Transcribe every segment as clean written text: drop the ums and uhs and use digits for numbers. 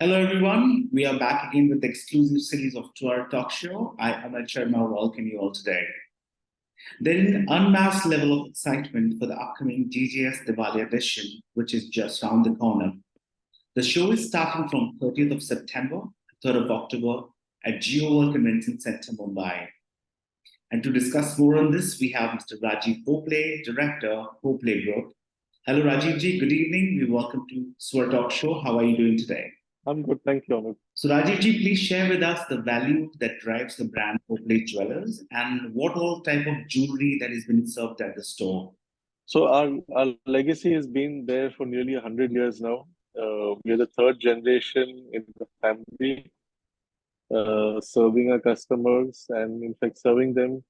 Hello, everyone. We are back again with the exclusive series of To Our Talk Show. I am Sharma. Welcome you all today. There is an unmasked level of excitement for the upcoming GJS Diwali Edition, which is just around the corner. The show is starting from 30th of September to 3rd of October at Geo World Convention Center, Mumbai. And to discuss more on this, we have Mr. Rajiv Popley, Director, Popley Group. Hello, Rajiv ji. Good evening. We welcome to Swar Talk Show. How are you doing today? I'm good, thank you, Amit. So, Rajivji, please share with us the value that drives the brand Popley Jewelers and what all type of jewelry that is being served at the store. So our legacy has been there for nearly 100 years now. We are the third generation in the family, serving our customers and in fact serving them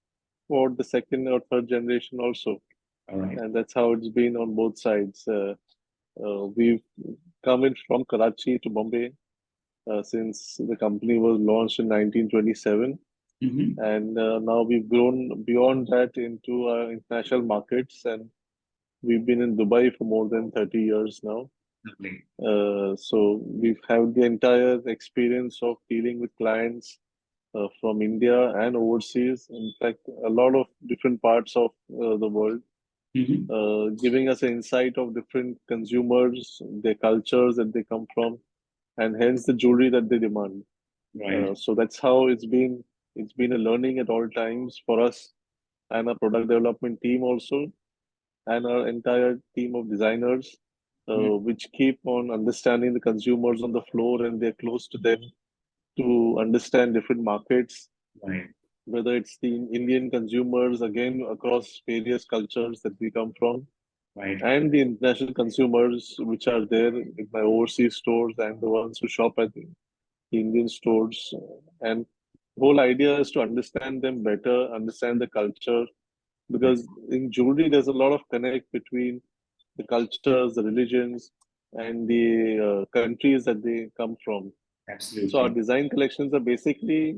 for the second or third generation also. All right. And that's how it's been on both sides. We've come in from Karachi to Bombay since the company was launched in 1927. And now we've grown beyond that into international markets, and we've been in Dubai for more than 30 years now. Lovely. So we've had the entire experience of dealing with clients from India and overseas. In fact, a lot of different parts of the world, giving us an insight of different consumers, their cultures that they come from, and hence the jewelry that they demand. Right. So that's how it's been. It's been a learning at all times for us and our product development team also, and our entire team of designers, which keep on understanding the consumers on the floor, and they're close to them to understand different markets, Right. whether it's the Indian consumers, again, across various cultures that we come from, Right. and the international consumers, which are there in my overseas stores and the ones who shop at the Indian stores. And the whole idea is to understand them better, understand the culture, because in jewelry there's a lot of connect between the cultures, the religions, and the countries that they come from. So our Absolutely. design collections are basically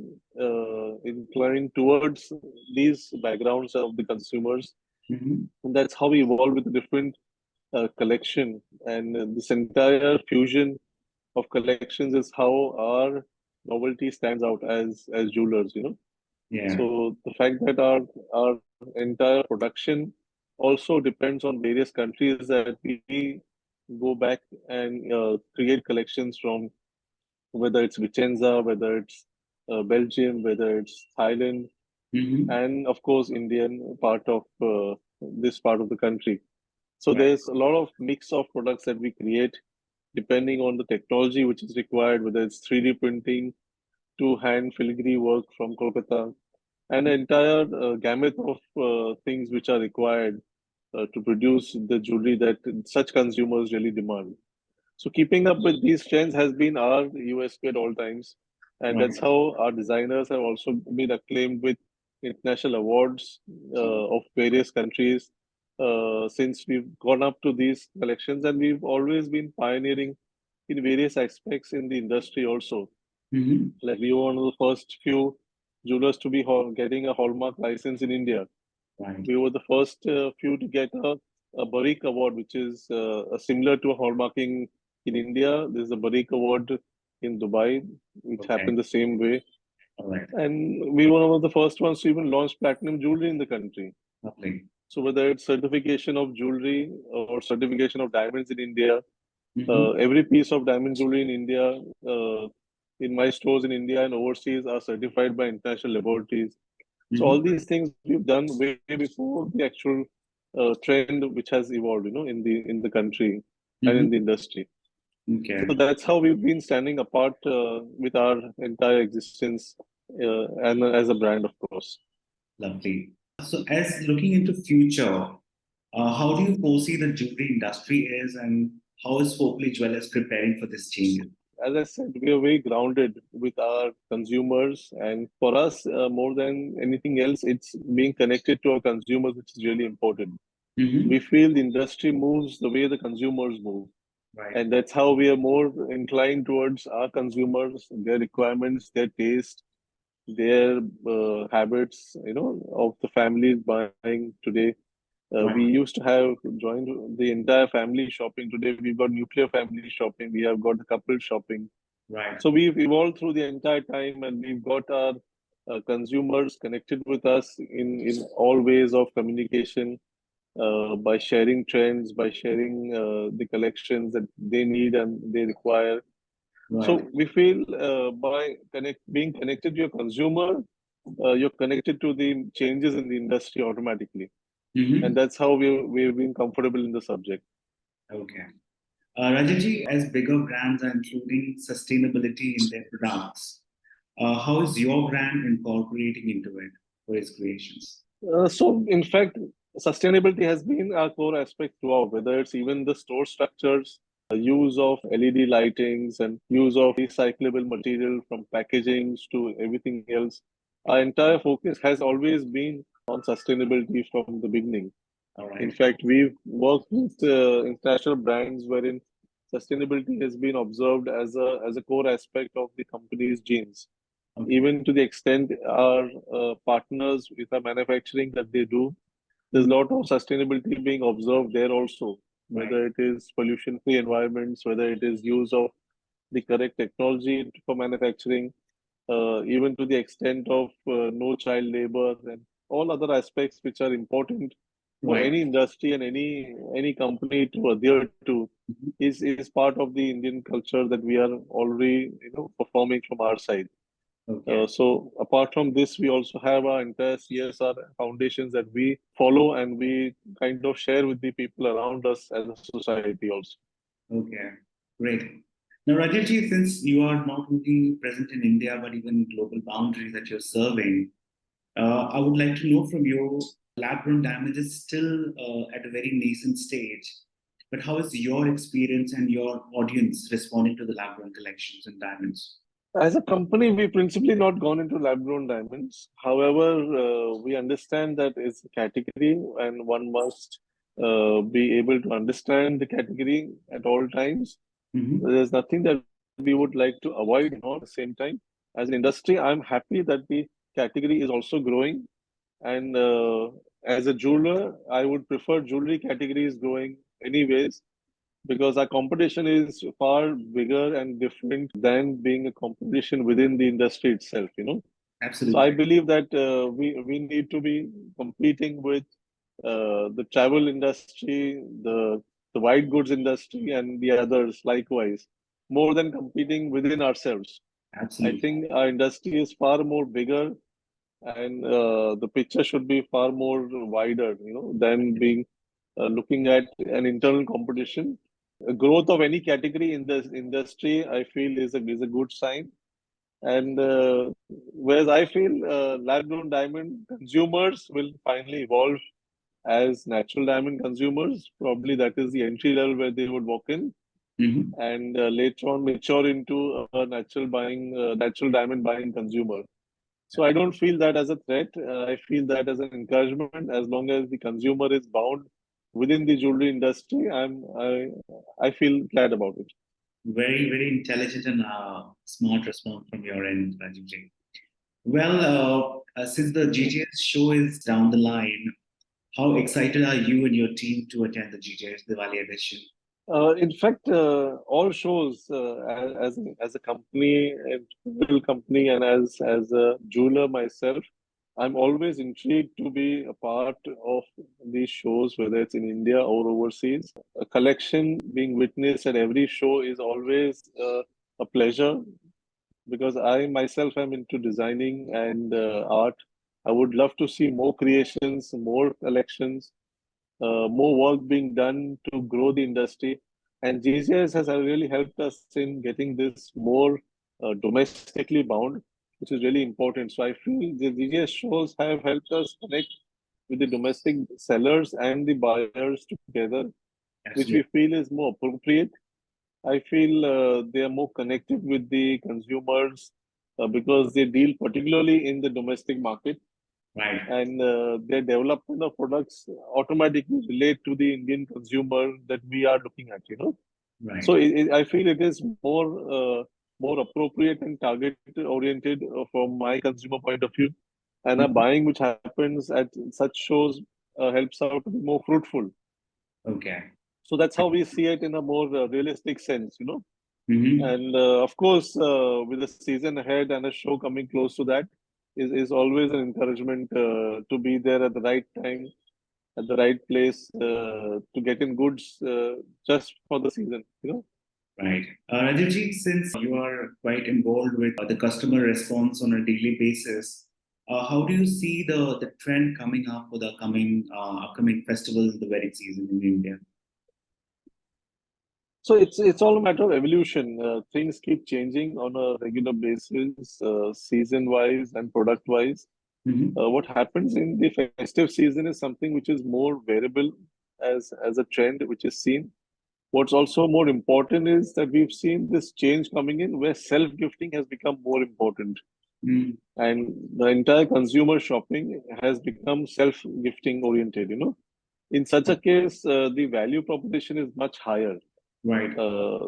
inclined towards these backgrounds of the consumers, and that's how we evolve with a different collection. And this entire fusion of collections is how our novelty stands out as jewelers. Yeah. So the fact that our entire production also depends on various countries that we go back and create collections from, whether it's Vicenza, whether it's Belgium, whether it's Thailand, and of course Indian part of this part of the country. So Right. there's a lot of mix of products that we create depending on the technology which is required, whether it's 3D printing to hand filigree work from Kolkata, and an entire gamut of things which are required to produce the jewelry that such consumers really demand. So keeping up with these trends has been our USP at all times, and Right. that's how our designers have also been acclaimed with international awards of various countries since we've gone up to these collections, and we've always been pioneering in various aspects in the industry also. Like we were one of the first few jewelers to be getting a hallmark license in India. Right. We were the first few to get a Barik Award, which is similar to a hallmarking in India. There's a Barik Award in Dubai, which Okay. happened the same way. All right. And we were one of the first ones to even launch platinum jewelry in the country. Lovely. So whether it's certification of jewelry or certification of diamonds in India, every piece of diamond jewelry in India, in my stores in India and overseas, are certified by international laboratories. So all these things we've done way before the actual trend which has evolved, in the country and in the industry. Okay. So that's how we've been standing apart with our entire existence and as a brand, of course. Lovely. So, as looking into future, how do you foresee the jewelry industry is, and how is Popley Jewelers preparing for this change? As I said, we are very grounded with our consumers, and for us, more than anything else, it's being connected to our consumers, which is really important. We feel the industry moves the way the consumers move. Right. And that's how we are more inclined towards our consumers, their requirements, their taste, their habits, of the families buying today. We Right. used to have joined the entire family shopping. Today we've got nuclear family shopping. We have got the couple shopping. Right. So we've evolved through the entire time, and we've got our consumers connected with us in all ways of communication, by sharing trends, by sharing the collections that they need and they require. Right. So we feel by being connected to your consumer, you're connected to the changes in the industry automatically, and Mm-hmm. that's how we've been comfortable in the subject. Okay. Rajivji, as bigger brands are including sustainability in their products, how is your brand incorporating into it for its creations? So, in fact, sustainability has been our core aspect throughout, whether it's even the store structures, use of LED lightings, and use of recyclable material from packagings to everything else. Our entire focus has always been on sustainability from the beginning. All In right. fact, we've worked with international brands wherein sustainability has been observed as a core aspect of the company's genes, Okay. even to the extent our partners with our manufacturing that they do, there's a Mhm. lot of sustainability being observed there also, Right. whether it is pollution-free environments, whether it is use of the correct technology for manufacturing, even to the extent of no child labor and all other aspects which are important for Right. any industry and any company to adhere to Mhm. is part of the Indian culture that we are already performing from our side. Okay. So apart from this, we also have our entire CSR foundations that we follow and we kind of share with the people around us as a society also. Okay. Great. Now, Rajivji, since you are not only present in India but even global boundaries that you're serving, I would like to know from you, lab-grown diamond is still at a very nascent stage, but how is your experience and your audience responding to the lab-grown collections and diamonds? As a company, we principally not gone into lab-grown diamonds. However, we understand that it's a category and one must be able to understand the category at all times. Mm-hmm. There's nothing that we would like to avoid, at the same time. As an industry, I'm happy that the category is also growing. And as a jeweler, I would prefer jewelry categories growing anyways, because our competition is far bigger and different than being a competition within the industry itself. So I Absolutely. believe that we need to be competing with the travel industry, the white goods industry, and the others likewise, more than competing within ourselves. I Absolutely. think our industry is far more bigger, and the picture should be far more wider, than being looking at an internal competition. Growth of any category in this industry, I feel, is a good sign. And whereas I feel lab-grown diamond consumers will finally evolve as natural diamond consumers. Probably that is the entry level where they would walk in, Mm-hmm. and later on mature into a natural diamond buying consumer. So I don't feel that as a threat. I feel that as an encouragement. As long as the consumer is bound within the jewelry industry, I feel glad about it. Very, very intelligent and smart response from your end, Rajivji. Well, since the GJS show is down the line, how excited are you and your team to attend the GJS Diwali Edition? In fact, all shows as a company, a jewel company, and as a jeweler myself, I'm always intrigued to be a part of these shows, whether it's in India or overseas. A collection being witnessed at every show is always a pleasure, because I myself am into designing and art. I would love to see more creations, more collections, more work being done to grow the industry. And GJS has really helped us in getting this more domestically bound, which is really important. So I feel the GJS shows have helped us connect with the domestic sellers and the buyers together, which we Absolutely. feel is more appropriate. I feel they are more connected with the consumers because they deal particularly in the domestic market, Right. and their development of products automatically relate to the Indian consumer that we are looking at. So Right. I feel it is more appropriate and target oriented from my consumer point of view, and a Mhm. buying which happens at such shows helps out to be more fruitful. Okay. So that's how we see it in a more realistic sense. And of course, with the season ahead and a show coming close to that, is always an encouragement to be there at the right time, at the right place, to get in goods just for the season, you know. Right. Rajivji, since you are quite involved with the customer response on a daily basis, how do you see the trend coming up for the upcoming festivals and the wedding season in India? So it's all a matter of evolution. Things keep changing on a regular basis, season wise and product wise. What happens in the festive season is something which is more variable as a trend which is seen. What's also more important is that we've seen this change coming in where self-gifting has become more important. Mm. And the entire consumer shopping has become self-gifting oriented, you know. In such a case, the value proposition is much higher. Right.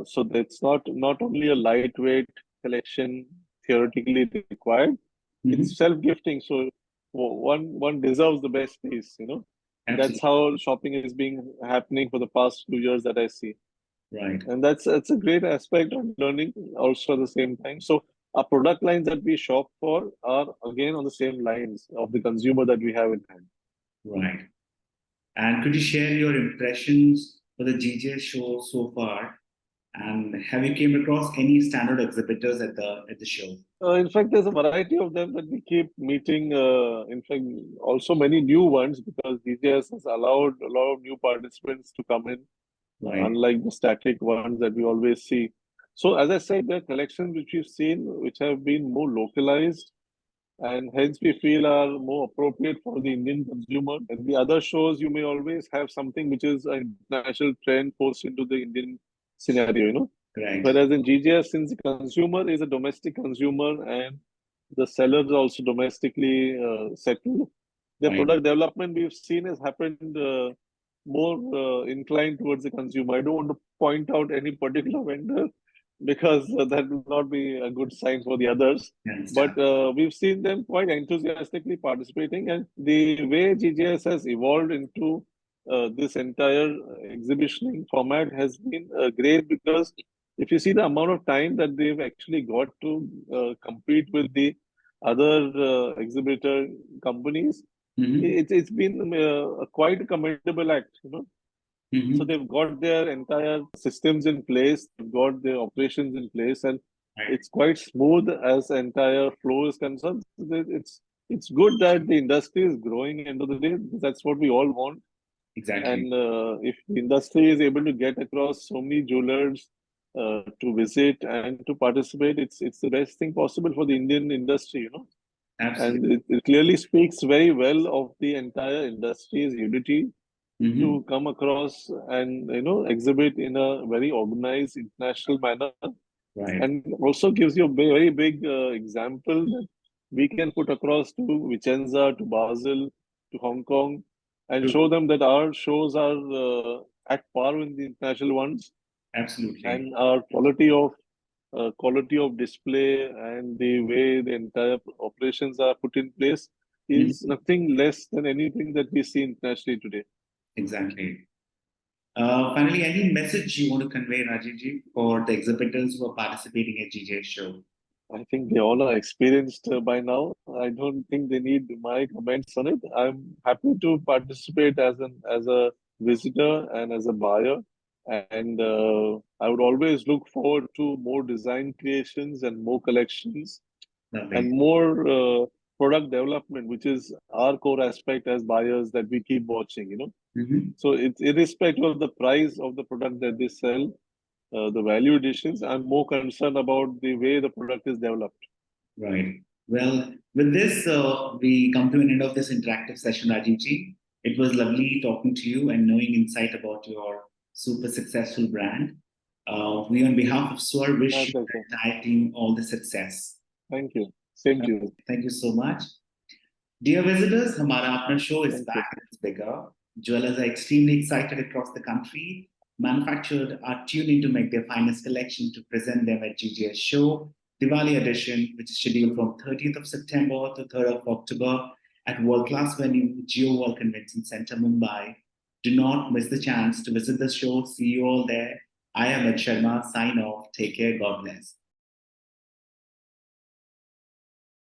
So that's not only a lightweight collection theoretically required, it's self-gifting. So one deserves the best piece, you know. That's Absolutely. how shopping is being happening for the past 2 years that I see. Right. And that's a great aspect of learning also at the same time. So our product lines that we shop for are again on the same lines of the consumer that we have in hand. Right. And could you share your impressions for the GJS show so far? And have you came across any standard exhibitors at the show? In fact, there's a variety of them that we keep meeting. In fact, also many new ones because DJS has allowed a lot of new participants to come in, Right. unlike the static ones that we always see. So, as I said, there are collections which we've seen which have been more localized and hence we feel are more appropriate for the Indian consumer. And the other shows, you may always have something which is an international trend forced into the Indian scenario, you know. Right. Whereas in GJS, since the consumer is a domestic consumer and the seller is also domestically settled, the Right. product development we've seen has happened more inclined towards the consumer. I don't want to point out any particular vendor because that will not be a good sign for the others. But we've seen them quite enthusiastically participating, and the way GJS has evolved into this entire exhibitioning format has been great because if you see the amount of time that they've actually got to compete with the other exhibitor companies, it's been quite a commendable act, you know. So they've got their entire systems in place, they've got their operations in place, and it's quite smooth as the entire flow is concerned. It's good that the industry is growing end of the day, because that's what we all want. Exactly. And if the industry is able to get across so many jewelers to visit and to participate, it's the best thing possible for the Indian industry, you know. Absolutely. And it clearly speaks very well of the entire industry's unity to come across and, you know, exhibit in a very organized international manner. Right. And also gives you a very big example that we can put across to Vicenza, to Basel, to Hong Kong, and True. show them that our shows are at par with the international ones, Absolutely. and our quality of display and the way the entire operations are put in place is nothing less than anything that we see internationally today. Exactly. Finally, any message you want to convey, Rajivji, for the exhibitors who are participating at GJ's show? I think they all are experienced by now. I don't think they need my comments on it. I'm happy to participate as a visitor and as a buyer, and I would always look forward to more design creations and more collections Lovely. and more product development, which is our core aspect as buyers that we keep watching. You know, so it's irrespective of the price of the product that they sell. The value additions, I'm more concerned about the way the product is developed. Right. Well, with this, we come to an end of this interactive session, Rajivji. It was lovely talking to you and knowing insight about your super successful brand. We, on behalf of SVAR, wish you and the entire team all the success. Thank you. Same to you. Thank you so much. Dear visitors, हमारा अपना show is back and it's bigger. Jewelers are extremely excited across the country. Manufacturers are tuning to make their finest collection to present them at GJS Show Diwali Edition, which is scheduled from 30th of September to 3rd of October at world-class venue Geo World Convention Center, Mumbai. Do not miss the chance to visit the show. See you all there. I am Ed Sharma. Sign off. Take care. God bless.